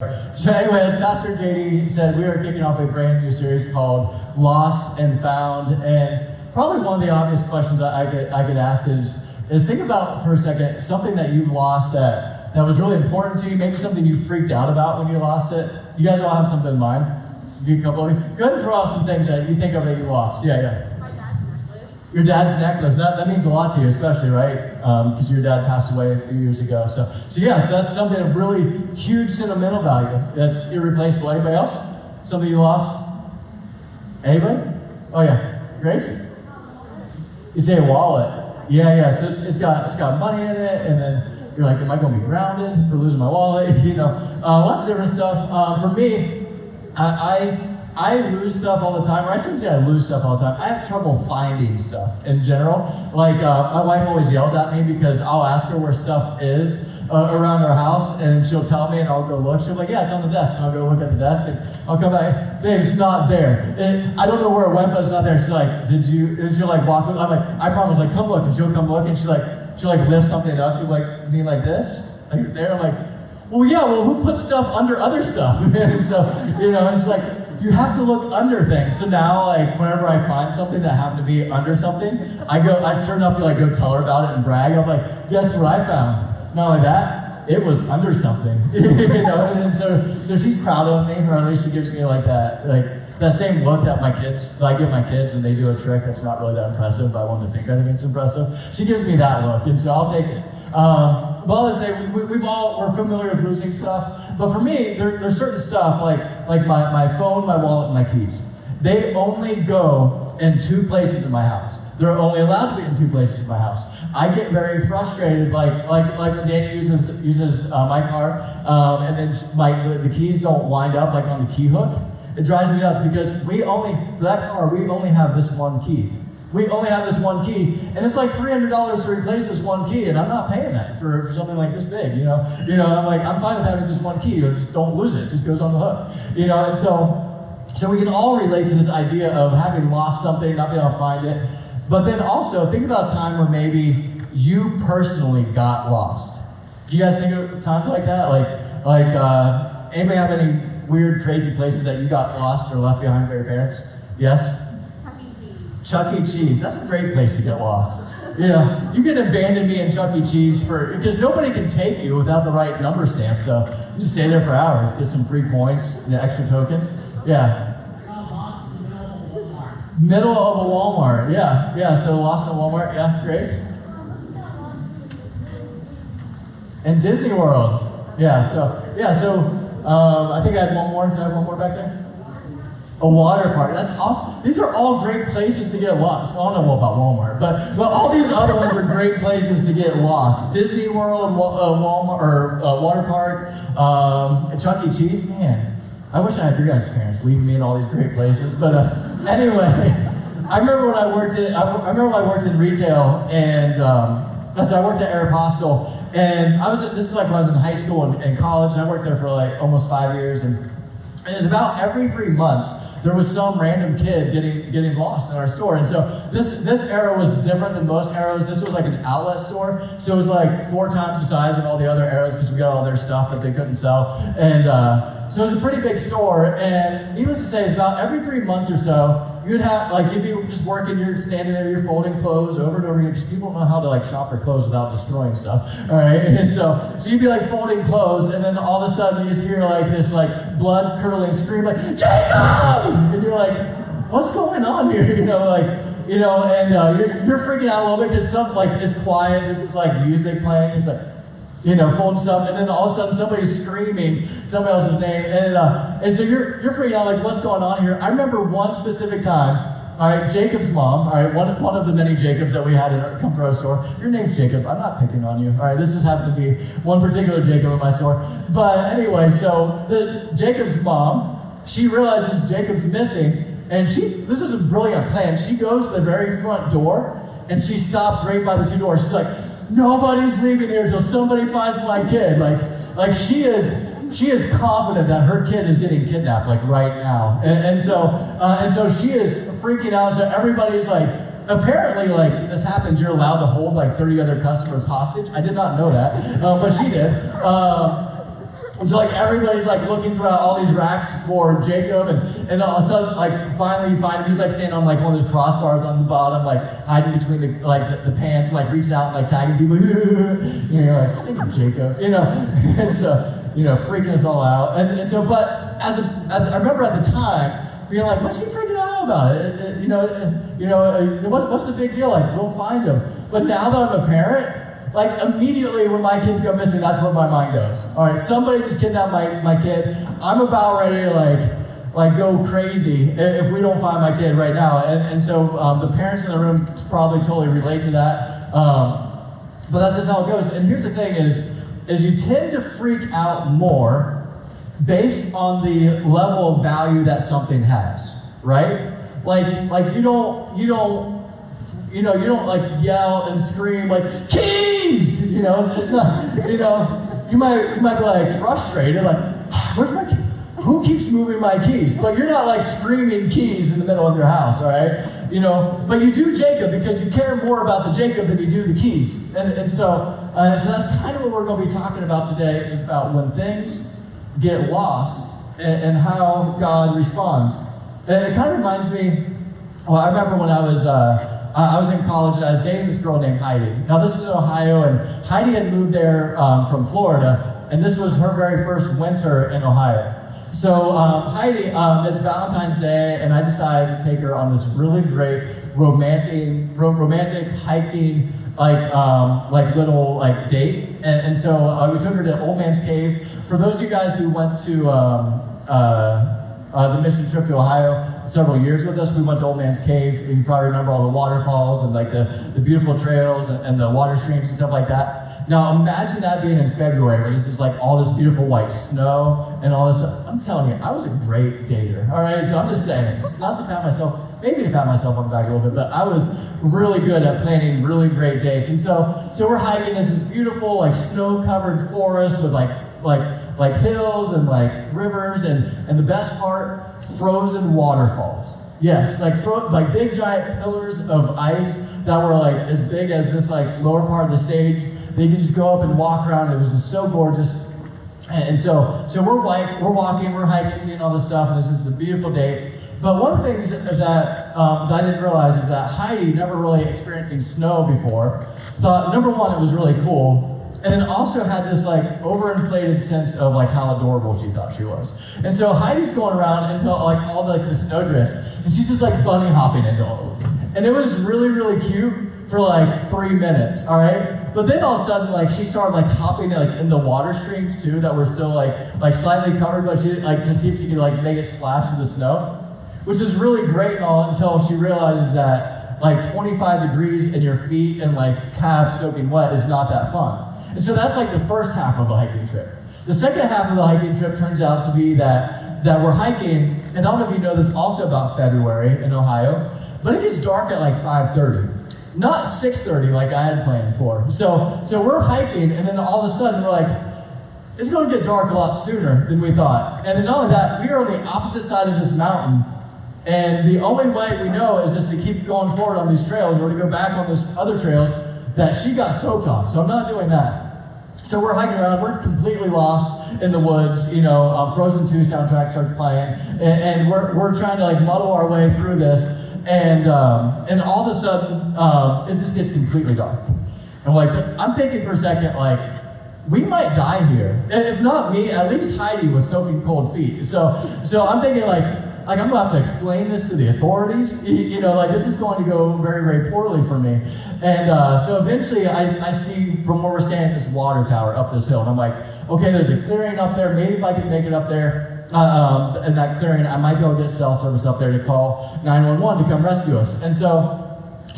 So anyway, as Pastor JD said, we are kicking off a brand new series called Lost and Found. And probably one of the obvious questions I get asked is think about for a second something that you've lost that was really important to you, maybe something you freaked out about when you lost it. You guys all have something in mind? You a couple of you? Go ahead and throw out some things that you think of that you lost. Yeah. My dad's necklace. Your dad's necklace, that means a lot to you, especially, right? Because your dad passed away a few years ago. So that's something of really huge sentimental value. That's irreplaceable. Anybody else? Something you lost? Anybody? Oh yeah, Grace? You say a wallet. Yeah. So it's got money in it, and then you're like, am I going to be grounded for losing my wallet? Lots of different stuff. For me, I lose stuff all the time, or I shouldn't say I lose stuff all the time. I have trouble finding stuff in general. Like, my wife always yells at me because I'll ask her where stuff is around our house, and she'll tell me, and I'll go look. She'll be like, yeah, it's on the desk. And I'll go look at the desk, and I'll come back, babe, it's not there. I don't know where it went, but it's not there. She's like, did you? And she'll like walk with, I'm like, I promise, like, come look. And she'll come look, and she'll lift something up. She'll like, be like this, like there. I'm like, well, who puts stuff under other stuff? And so, it's like, you have to look under things. So now, like, whenever I find something that happened to be under something, I sure enough to like go tell her about it and brag. I'm like, guess what I found? Not only that, it was under something. And so she's proud of me, or at least she gives me like that same look that I give my kids when they do a trick that's not really that impressive, but I want them to think I think it's impressive. She gives me that look, and so I'll take it. But I'll just say we're familiar with losing stuff. But for me, there's certain stuff like my phone, my wallet, and my keys. They only go in two places in my house. They're only allowed to be in two places in my house. I get very frustrated, like when Danny uses my car, and then the keys don't wind up like on the key hook. It drives me nuts because for that car we only have this one key. We only have this one key, and it's like $300 to replace this one key, and I'm not paying that for something like this big, I'm like, I'm fine with having just one key, just don't lose it, it just goes on the hook, and so we can all relate to this idea of having lost something, not being able to find it, but then also think about a time where maybe you personally got lost. Do you guys think of times like that? Like anybody have any weird, crazy places that you got lost or left behind by your parents? Yes? Chuck E. Cheese, that's a great place to get lost. You can abandon me in Chuck E. Cheese because nobody can take you without the right number stamp, so you just stay there for hours, get some free points, extra tokens. Yeah. Lost in the middle of a Walmart. Middle of a Walmart, yeah, so lost in a Walmart, yeah, Grace? And Disney World, so I think I had one more. Did I have one more back there? A water park. That's awesome. These are all great places to get lost. I don't know about Walmart, but all these other ones are great places to get lost. Disney World, Walmart, or water park, Chuck E. Cheese. Man, I wish I had your guys' parents leaving me in all these great places. But anyway, I remember when I worked in retail, and so I worked at Aeropostale, and this is like when I was in high school and college, and I worked there for like almost 5 years, and it was about every 3 months there was some random kid getting lost in our store. And so this era was different than most eras. This was like an outlet store, so it was like 4 times the size of all the other eras because we got all their stuff that they couldn't sell. And so it was a pretty big store, and needless to say, it's about every 3 months or so, you'd be just working, you're standing there, you're folding clothes over and over again, because people don't know how to like shop for clothes without destroying stuff, all right? And so you'd be like folding clothes, and then all of a sudden you just hear like this like blood-curdling scream, like, Jacob! And you're like, what's going on here? And you're freaking out a little bit because it's quiet, there's this like music playing, it's like, folding stuff, and then all of a sudden somebody's screaming somebody else's name, and so you're freaking out, like, what's going on here? I remember one specific time, all right, Jacob's mom, all right, one of the many Jacobs that we had come through our store. If your name's Jacob, I'm not picking on you, all right, this just happened to be one particular Jacob in my store, but anyway, so Jacob's mom, she realizes Jacob's missing, and this is a brilliant plan. She goes to the very front door, and she stops right by the 2 doors. She's like, nobody's leaving here until somebody finds my kid. Like she is confident that her kid is getting kidnapped like right now, and so she is freaking out. So everybody's like, apparently, like, this happens, you're allowed to hold like 30 other customers hostage. I did not know that, but she did. And so like everybody's like looking throughout all these racks for Jacob, and all of a sudden like finally you find him. He's like standing on like one of those crossbars on the bottom, like hiding between the pants, like reaching out and like tagging people. Like stinking Jacob, and so freaking us all out. And so, but I remember at the time being like, what's he freaking out about? What's the big deal? Like we'll find him. But now that I'm a parent. Like immediately when my kids go missing, that's where my mind goes. All right, somebody just kidnapped my kid. I'm about ready to like go crazy if we don't find my kid right now. And so the parents in the room probably totally relate to that. But that's just how it goes. And here's the thing is you tend to freak out more based on the level of value that something has, right? Like you don't like yell and scream like keys. It's not. You might be like frustrated, like where's my key? Who keeps moving my keys? But you're not like screaming keys in the middle of your house, all right? But you do Jacob because you care more about the Jacob than you do the keys. And so that's kind of what we're going to be talking about today, is about when things get lost and how God responds. It kind of reminds me. Well, I remember when I was in college and I was dating this girl named Heidi. Now this is in Ohio, and Heidi had moved there from Florida, and this was her very first winter in Ohio. So Heidi, it's Valentine's Day, and I decided to take her on this really great romantic hiking little date, and so we took her to Old Man's Cave. For those of you guys who went to the mission trip to Ohio several years with us, we went to Old Man's Cave. You probably remember all the waterfalls and like the beautiful trails and the water streams and stuff like that. Now imagine that being in February where there's just like all this beautiful white snow and all this stuff. I'm telling you, I was a great dater. All right, so I'm just saying, just not to pat myself, maybe to pat myself on the back a little bit, but I was really good at planning really great dates. And so we're hiking this beautiful like snow-covered forest with like hills and like rivers and the best part, frozen waterfalls. Yes, like big giant pillars of ice that were like as big as this like lower part of the stage. They could just go up and walk around. It was just so gorgeous. And so we're walking, we're hiking, seeing all this stuff, and this is a beautiful day. But one of the things that I didn't realize is that Heidi, never really experiencing snow before, thought, number one, it was really cool. And then also had this like overinflated sense of like how adorable she thought she was. And so Heidi's going around until like all the snow drifts, and she's just like bunny hopping into all of them. And it was really, really cute for like 3 minutes, all right? But then all of a sudden, like she started like hopping like in the water streams too that were still like slightly covered, but she like to see if she could like make it splash through the snow, which is really great and all until she realizes that like 25 degrees in your feet and like calves soaking wet is not that fun. And so that's like the first half of the hiking trip. The second half of the hiking trip turns out to be that we're hiking, and I don't know if you know this also about February in Ohio, but it gets dark at like 5:30. Not 6:30 like I had planned for. So we're hiking, and then all of a sudden we're like, it's going to get dark a lot sooner than we thought. And then not only that, we are on the opposite side of this mountain, and the only way we know is just to keep going forward on these trails or to go back on those other trails that she got soaked on. So I'm not doing that. So we're hiking around, we're completely lost in the woods, Frozen 2 soundtrack starts playing, and we're trying to like muddle our way through this, and all of a sudden, it just gets completely dark. And I'm thinking for a second, like, we might die here. If not me, at least Heidi with soaking cold feet. So I'm thinking like I'm gonna have to explain this to the authorities. This is going to go very, very poorly for me. And so eventually I see from where we're standing this water tower up this hill. And I'm like, okay, there's a clearing up there. Maybe if I can make it up there in that clearing, I might be able to get cell service up there to call 911 to come rescue us. And so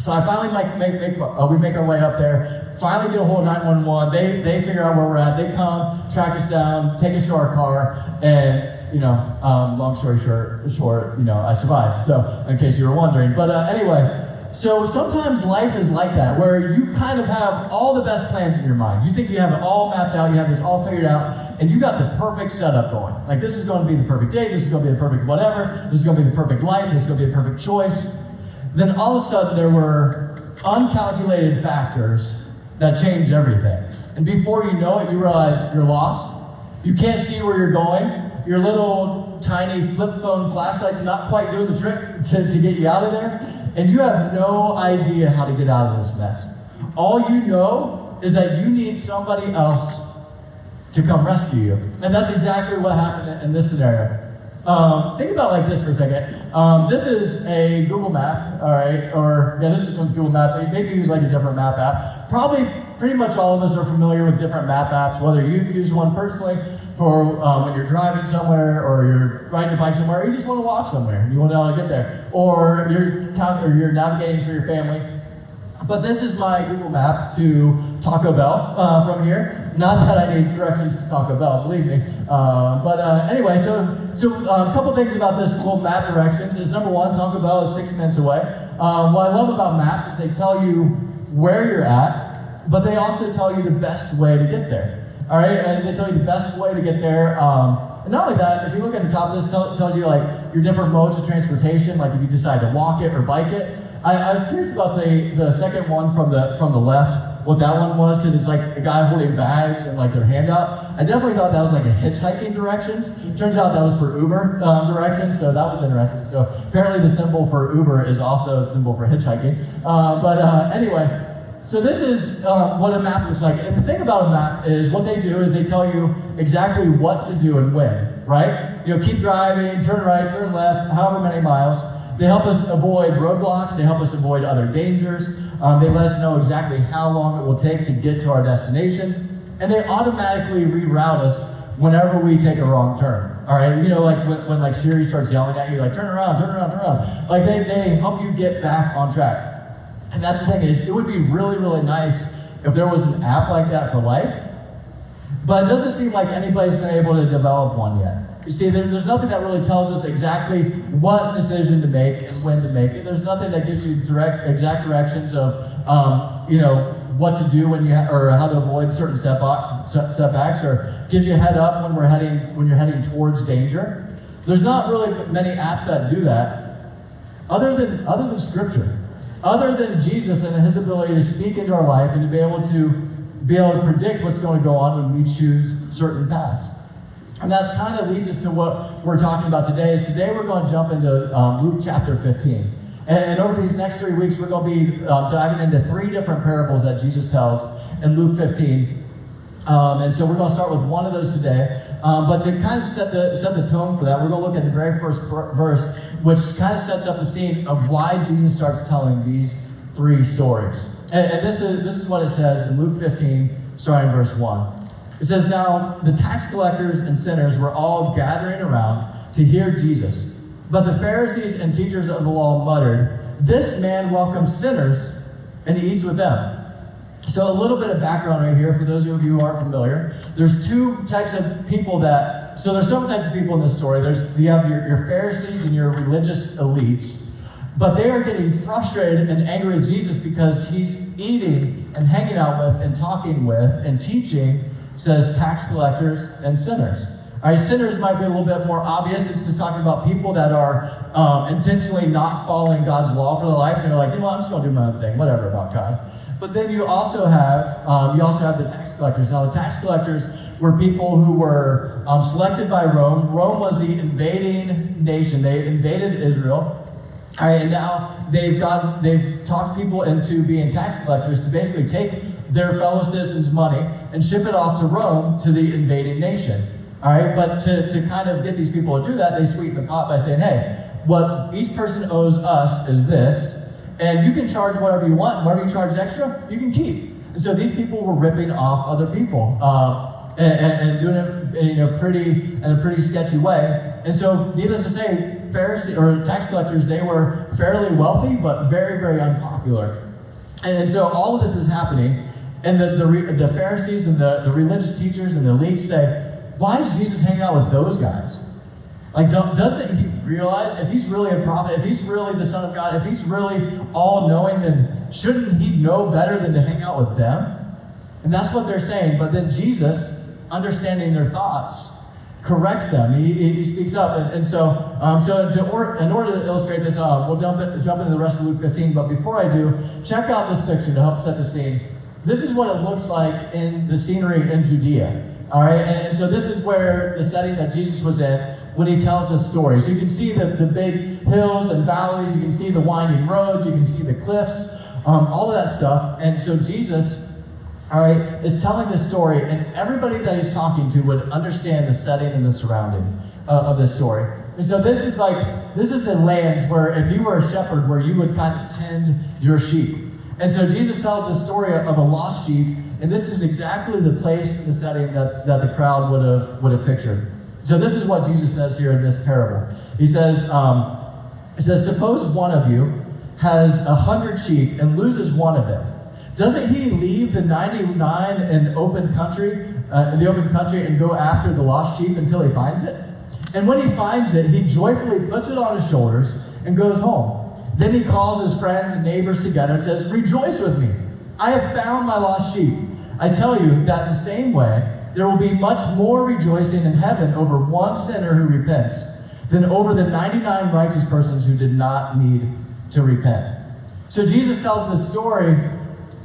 I finally we make our way up there, finally get a hold of 911. They figure out where we're at. They come, track us down, take us to our car, and long story short, I survived. So, in case you were wondering. But anyway, so sometimes life is like that, where you kind of have all the best plans in your mind. You think you have it all mapped out, you have this all figured out, and you got the perfect setup going. Like, this is going to be the perfect day, this is going to be the perfect whatever, this is going to be the perfect life, this is going to be the perfect choice. Then all of a sudden, there were uncalculated factors that change everything. And before you know it, you realize you're lost. You can't see where you're going. Your little tiny flip phone flashlight's not quite doing the trick to get you out of there. And you have no idea how to get out of this mess. All you know is that you need somebody else to come rescue you. And that's exactly what happened in this scenario. Think about it like this for a second. This is a Google map, all right? This is one's Google map. Maybe use like a different map app. Probably pretty much all of us are familiar with different map apps, whether you've used one personally for when you're driving somewhere, or you're riding your bike somewhere, or you just want to walk somewhere, you want to get there, or you're navigating for your family. But this is my Google map to Taco Bell from here. Not that I need directions to Taco Bell, believe me. Anyway, so a couple things about this little map directions is, number one, Taco Bell is 6 minutes away. What I love about maps is they tell you where you're at, but they also tell you the best way to get there. All right, and they tell you the best way to get there. And not only that, if you look at the top of this, tells you like your different modes of transportation, like if you decide to walk it or bike it. I was curious about the second one from the left, what that one was, because it's like a guy holding bags and like their hand out. I definitely thought that was like a hitchhiking directions. Turns out that was for Uber directions, so that was interesting. So apparently the symbol for Uber is also a symbol for hitchhiking. Anyway, so this is what a map looks like. And the thing about a map is what they do is they tell you exactly what to do and when, right? Keep driving, turn right, turn left, however many miles. They help us avoid roadblocks. They help us avoid other dangers. They let us know exactly how long it will take to get to our destination. And they automatically reroute us whenever we take a wrong turn. All right, like when like Siri starts yelling at you, like turn around, turn around, turn around. Like they help you get back on track. And that's the thing is, it would be really, really nice if there was an app like that for life. But it doesn't seem like anybody's been able to develop one yet. You see, there's nothing that really tells us exactly what decision to make and when to make it. There's nothing that gives you exact directions of, what to do or how to avoid certain setbacks, or gives you a head up when you're heading towards danger. There's not really many apps that do that, other than Scripture, other than Jesus and His ability to speak into our life and to be able to predict what's going to go on when we choose certain paths. And that's kind of leads us to what we're talking about today. Today we're going to jump into Luke chapter 15. And over these next 3 weeks, we're going to be diving into 3 different parables that Jesus tells in Luke 15. And so we're going to start with one of those today. But to kind of set the tone for that, we're going to look at the very first verse, which kind of sets up the scene of why Jesus starts telling these 3 stories. And this is what it says in Luke 15, starting in verse 1. It says, "Now the tax collectors and sinners were all gathering around to hear Jesus. But the Pharisees and teachers of the law muttered, 'This man welcomes sinners and he eats with them.'" So a little bit of background right here for those of you who aren't familiar. There's 2 types of people there's some types of people in this story. You have your Pharisees and your religious elites. But they are getting frustrated and angry at Jesus because he's eating and hanging out with and talking with and teaching, says, tax collectors and sinners. All right, sinners might be a little bit more obvious. It's just talking about people that are intentionally not following God's law for their life. And they're like, I'm just going to do my own thing, whatever about God. But then you also have the tax collectors. Now, the tax collectors were people who were selected by Rome. Rome was the invading nation. They invaded Israel. All right, and now they've talked people into being tax collectors to basically take their fellow citizens' money and ship it off to Rome, to the invading nation. All right, but to kind of get these people to do that, they sweeten the pot by saying, hey, what each person owes us is this, and you can charge whatever you want, and whatever you charge extra, you can keep. And so these people were ripping off other people and doing it in a pretty sketchy way. And so, needless to say, Pharisee or tax collectors, they were fairly wealthy, but very, very unpopular. And so all of this is happening, and the Pharisees and the religious teachers and the elites say, why is Jesus hanging out with those guys? Like, doesn't he realize if he's really a prophet, if he's really the Son of God, if he's really all-knowing, then shouldn't he know better than to hang out with them? And that's what they're saying. But then Jesus, understanding their thoughts, corrects them. He speaks up. And so in order to illustrate this, we'll jump into the rest of Luke 15. But before I do, check out this picture to help set the scene. This is what it looks like in the scenery in Judea. All right, and so this is where the setting that Jesus was in when he tells this story. So you can see the big hills and valleys, you can see the winding roads, you can see the cliffs, all of that stuff. And so Jesus, all right, is telling this story, and everybody that he's talking to would understand the setting and the surrounding of this story. And so this is the lands where if you were a shepherd, where you would kind of tend your sheep. And so Jesus tells the story of a lost sheep, and this is exactly the place and the setting that the crowd would have pictured. So this is what Jesus says here in this parable. He says, suppose one of you has 100 sheep and loses one of them. Doesn't he leave the 99 in the open country and go after the lost sheep until he finds it? And when he finds it, he joyfully puts it on his shoulders and goes home. Then he calls his friends and neighbors together and says, "Rejoice with me. I have found my lost sheep." I tell you that in the same way, there will be much more rejoicing in heaven over one sinner who repents than over the 99 righteous persons who did not need to repent. So Jesus tells this story,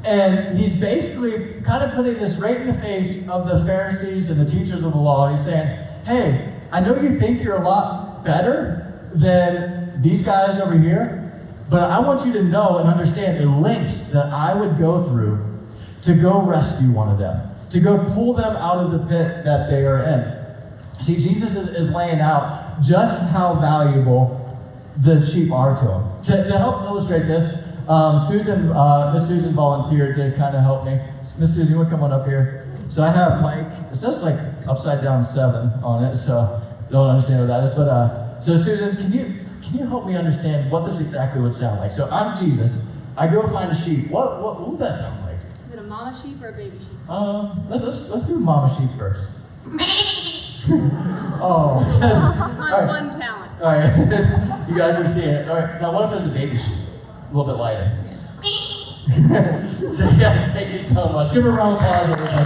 and he's basically kind of putting this right in the face of the Pharisees and the teachers of the law. And he's saying, hey, I know you think you're a lot better than these guys over here, but I want you to know and understand the lengths that I would go through to go rescue one of them, to go pull them out of the pit that they are in. See, Jesus is laying out just how valuable the sheep are to him. To help illustrate this, Miss Susan volunteered to kind of help me. Miss Susan, you want to come on up here? So I have Mike. It says like upside down 7 on it, so don't understand what that is. But so Susan, can you help me understand what this exactly would sound like? So I'm Jesus. I go find a sheep. What would that sound like? Is it a mama sheep or a baby sheep? Let's do mama sheep first. Oh. My one talent. All right, you guys are seeing it. All right, now what if it's a baby sheep? A little bit lighter. So guys, thank you so much. Give her a round of applause, everybody.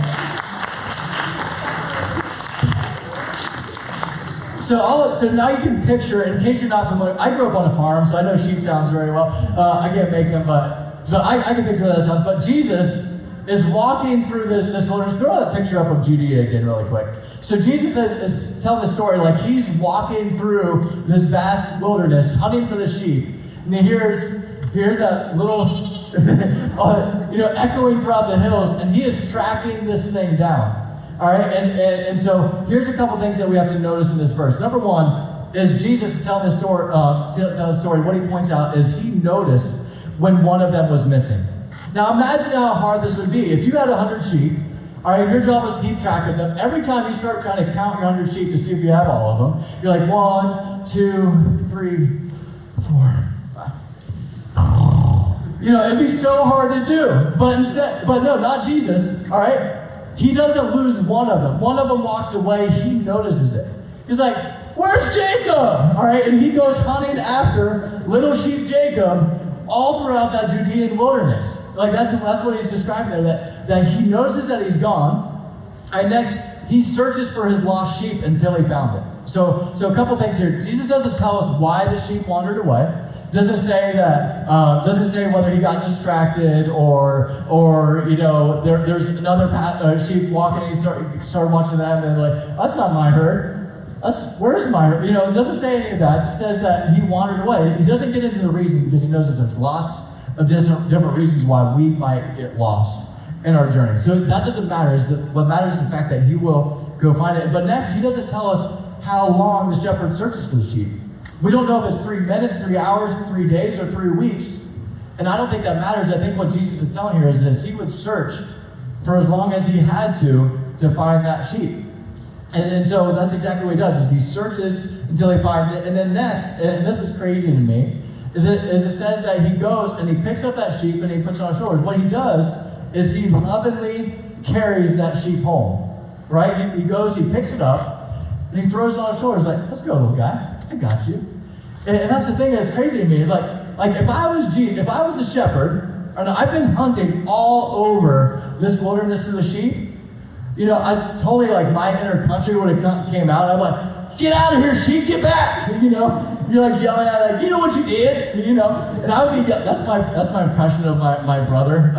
So now you can picture, in case you're not familiar, I grew up on a farm, so I know sheep sounds very well. I can't make them, but I can picture that sounds. But Jesus is walking through this wilderness. Throw that picture up of Judea again really quick. So Jesus is telling the story like he's walking through this vast wilderness, hunting for the sheep. And he hears that little, echoing throughout the hills, and he is tracking this thing down. All right, and so here's a couple things that we have to notice in this verse. Number one is Jesus telling the story. What he points out is he noticed when one of them was missing. Now imagine how hard this would be if you had 100 sheep. All right, your job is to keep track of them. Every time you start trying to count your 100 sheep to see if you have all of them, you're like 1, 2, 3, 4, 5. It'd be so hard to do. But no, not Jesus. All right. He doesn't lose one of them. One of them walks away. He notices it. He's like, "Where's Jacob?" All right, and he goes hunting after little sheep Jacob all throughout that Judean wilderness. Like that's what he's describing there. That he notices that he's gone, and next he searches for his lost sheep until he found it. So a couple things here. Jesus doesn't tell us why the sheep wandered away. Doesn't say that. Doesn't say whether he got distracted or there's another sheep walking. And he started watching them and like, that's not my herd. Where's my herd? It doesn't say any of that. It just says that he wandered away. He doesn't get into the reason because he knows that there's lots of different reasons why we might get lost in our journey. So that doesn't matter. What matters is the fact that he will go find it. But next, he doesn't tell us how long the shepherd searches for the sheep. We don't know if it's 3 minutes, 3 hours, 3 days, or 3 weeks. And I don't think that matters. I think what Jesus is telling here is this. He would search for as long as he had to find that sheep. And so that's exactly what he does, is he searches until he finds it. And then next, and this is crazy to me, is it says that he goes and he picks up that sheep and he puts it on his shoulders. What he does is he lovingly carries that sheep home. Right? He goes, he picks it up, and he throws it on his shoulders like, "Let's go, little guy. I got you." And that's the thing that's crazy to me. Is like if I was Jesus, if I was a shepherd, and I've been hunting all over this wilderness for the sheep, I totally my inner country would have came out. And I'm like, get out of here, sheep, get back, you know? You're like yelling at it, like, you know what you did, you know? And I would be, that's my impression of my brother.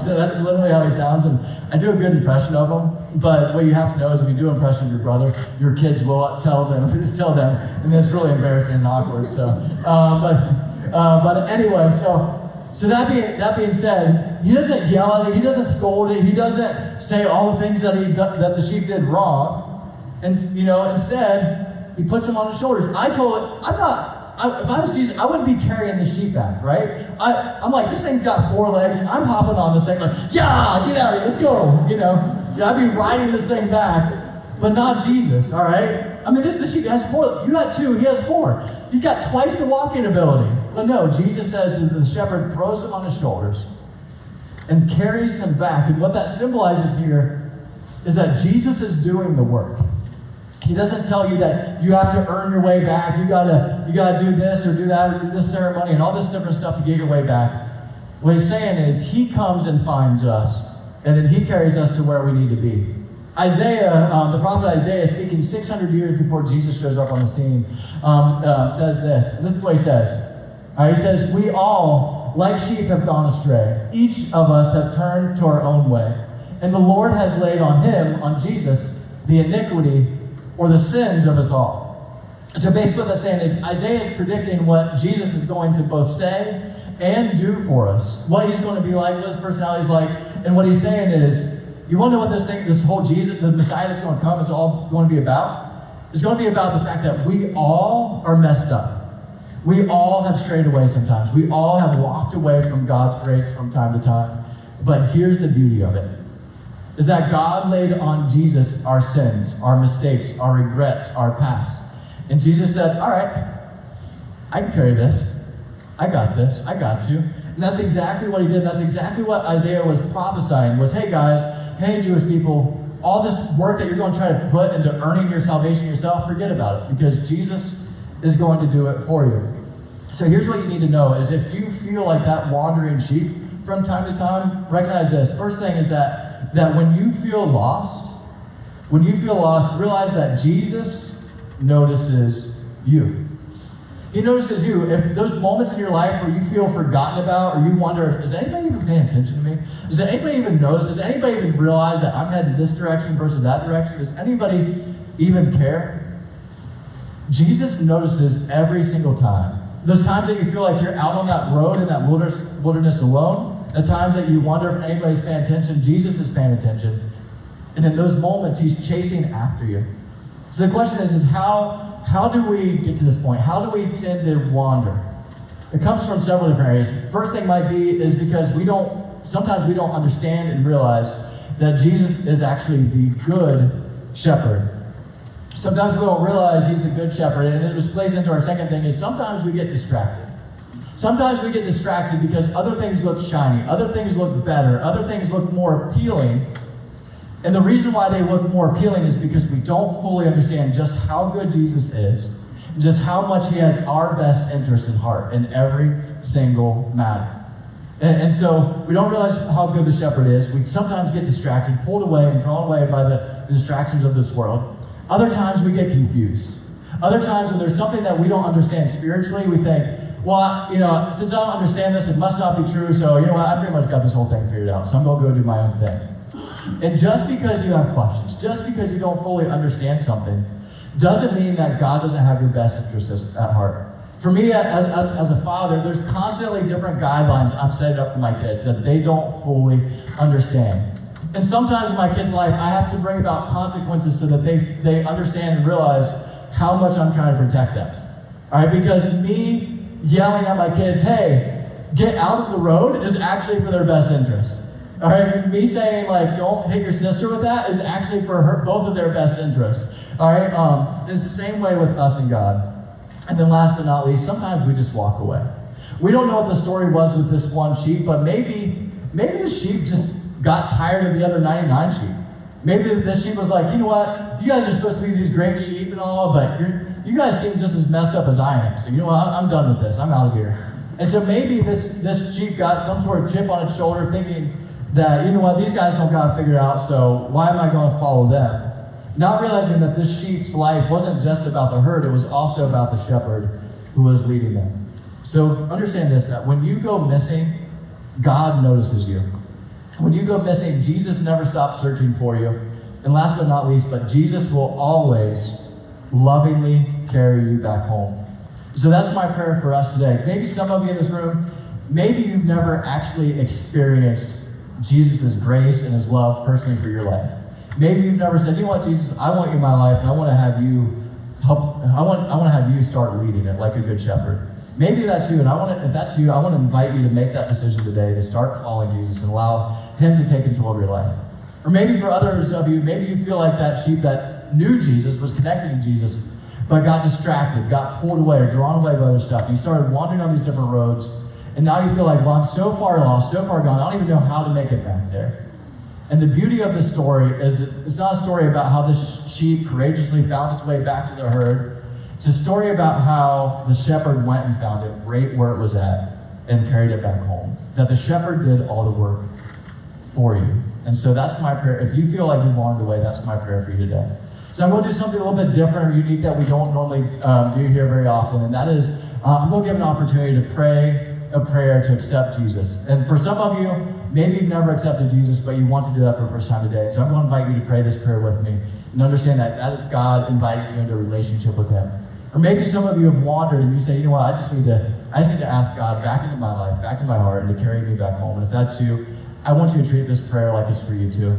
So that's literally how he sounds, and I do a good impression of him. But what you have to know is if you do an impression of your brother, your kids will tell them, and it's really embarrassing and awkward. So, but anyway, so that being said, he doesn't yell at it, he doesn't scold it, he doesn't say all the things that that the sheep did wrong, and instead he puts them on his shoulders. I told it, if I was Jesus, I wouldn't be carrying the sheep back, right? I'm like, this thing's got 4 legs, and I'm hopping on this thing like, yeah, get out of here, let's go, I'd be riding this thing back, but not Jesus, all right? I mean, the sheep has 4, you got 2, he has 4. He's got twice the walking ability. But no, Jesus says that the shepherd throws him on his shoulders and carries him back. And what that symbolizes here is that Jesus is doing the work. He doesn't tell you that you have to earn your way back. You gotta do this or do that or do this ceremony and all this different stuff to get your way back. What he's saying is he comes and finds us, and then he carries us to where we need to be. Isaiah, the prophet Isaiah, speaking 600 years before Jesus shows up on the scene, says this, and this is what he says. He says, we all, like sheep, have gone astray. Each of us have turned to our own way. And the Lord has laid on him, on Jesus, the iniquity or the sins of us all. And so basically what that's saying is Isaiah is predicting what Jesus is going to both say and do for us. What he's going to be like, what his personality is like. And what he's saying is, you want to know what this whole Jesus, the Messiah that's going to come, is all going to be about? It's going to be about the fact that we all are messed up. We all have strayed away sometimes. We all have walked away from God's grace from time to time. But here's the beauty of it, is that God laid on Jesus our sins, our mistakes, our regrets, our past. And Jesus said, all right, I can carry this. I got this. I got you. And that's exactly what he did. That's exactly what Isaiah was prophesying, was, hey guys, hey Jewish people, all this work that you're going to try to put into earning your salvation yourself, forget about it, because Jesus is going to do it for you. So here's what you need to know, is if you feel like that wandering sheep from time to time, recognize this. First thing is that when you feel lost, realize that Jesus notices you. He notices you. If those moments in your life where you feel forgotten about, or you wonder, is anybody even paying attention to me? Does anybody even notice? Does anybody even realize that I'm headed this direction versus that direction? Does anybody even care? Jesus notices every single time. Those times that you feel like you're out on that road in that wilderness alone, the times that you wonder if anybody's paying attention, Jesus is paying attention. And in those moments, he's chasing after you. So the question is how do we get to this point? How do we tend to wander? It comes from several different areas. First thing might be is because sometimes we don't understand and realize that Jesus is actually the good shepherd. Sometimes we don't realize he's the good shepherd, and it plays into our second thing is sometimes we get distracted. Sometimes we get distracted because other things look shiny, other things look better, other things look more appealing. And the reason why they look more appealing is because we don't fully understand just how good Jesus is, and just how much he has our best interest in heart in every single matter. And so we don't realize how good the shepherd is. We sometimes get distracted, pulled away, and drawn away by the distractions of this world. Other times we get confused. Other times when there's something that we don't understand spiritually, we think, well, since I don't understand this, it must not be true, so I pretty much got this whole thing figured out, so I'm going to go do my own thing. And just because you have questions, just because you don't fully understand something, doesn't mean that God doesn't have your best interests at heart. For me, as a father, there's constantly different guidelines I'm setting up for my kids that they don't fully understand. And sometimes in my kids' life, I have to bring about consequences so that they understand and realize how much I'm trying to protect them. All right, because me yelling at my kids, hey, get out of the road, is actually for their best interest. All right, me saying don't hit your sister with that is actually for both of their best interests. All right, it's the same way with us and God. And then last but not least, sometimes we just walk away. We don't know what the story was with this one sheep, but maybe the sheep just got tired of the other 99 sheep. Maybe this sheep was like, you know what, you guys are supposed to be these great sheep and all, but you guys seem just as messed up as I am. So you know what, I'm done with this, I'm out of here. And so maybe this sheep got some sort of chip on its shoulder thinking that, you know what, these guys don't got to figure it out, so why am I going to follow them? Not realizing that this sheep's life wasn't just about the herd, it was also about the shepherd who was leading them. So understand this, that when you go missing, God notices you. When you go missing, Jesus never stops searching for you. And last but not least, but Jesus will always lovingly carry you back home. So that's my prayer for us today. Maybe some of you in this room, maybe you've never actually experienced Jesus' grace and his love personally for your life. Maybe you've never said, you know what, Jesus, I want you in my life, and I want to have you help. I want to have you start leading it like a good shepherd. Maybe that's you, and if that's you, I want to invite you to make that decision today to start following Jesus and allow him to take control of your life. Or maybe for others of you, maybe you feel like that sheep that knew Jesus, was connected to Jesus, but got distracted, got pulled away, or drawn away by other stuff. You started wandering on these different roads, and now you feel like, well, I'm so far lost, so far gone, I don't even know how to make it back there. And the beauty of this story is that it's not a story about how this sheep courageously found its way back to the herd. It's a story about how the shepherd went and found it right where it was at and carried it back home. That the shepherd did all the work for you. And so that's my prayer. If you feel like you've wandered away, that's my prayer for you today. So I'm going to do something a little bit different or unique that we don't normally do here very often, and that is I'm going to give an opportunity to pray a prayer to accept Jesus. And for some of you, maybe you've never accepted Jesus, but you want to do that for the first time today. So I'm going to invite you to pray this prayer with me and understand that that is God inviting you into a relationship with him. Or maybe some of you have wandered and you say, you know what, I just need to ask God back into my life, back into my heart, and to carry me back home. And if that's you, I want you to treat this prayer like it's for you too.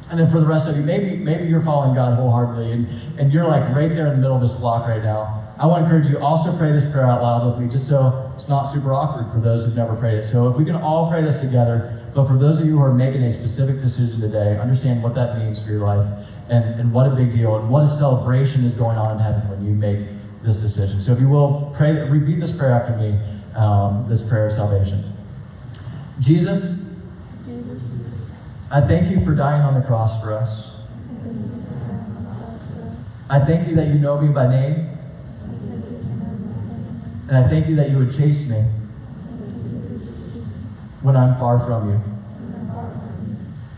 And then for the rest of you, maybe you're following God wholeheartedly and you're like right there in the middle of this flock right now. I want to encourage you also pray this prayer out loud with me, just so it's not super awkward for those who've never prayed it. So if we can all pray this together, but for those of you who are making a specific decision today, understand what that means for your life and what a big deal and what a celebration is going on in heaven when you make this decision. So if you will, repeat this prayer after me, this prayer of salvation. Jesus, I thank you for dying on the cross for us. I thank you that you know me by name. And I thank you that you would chase me when I'm far from you.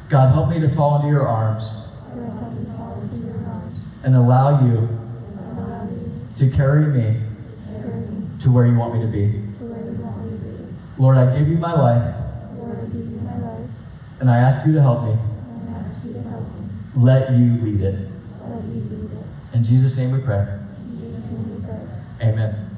God, help me to fall into your arms and allow you to carry me to where you want me to be. Lord, I give you my life, and I ask you to help me. Let you lead it. In Jesus' name we pray. Amen.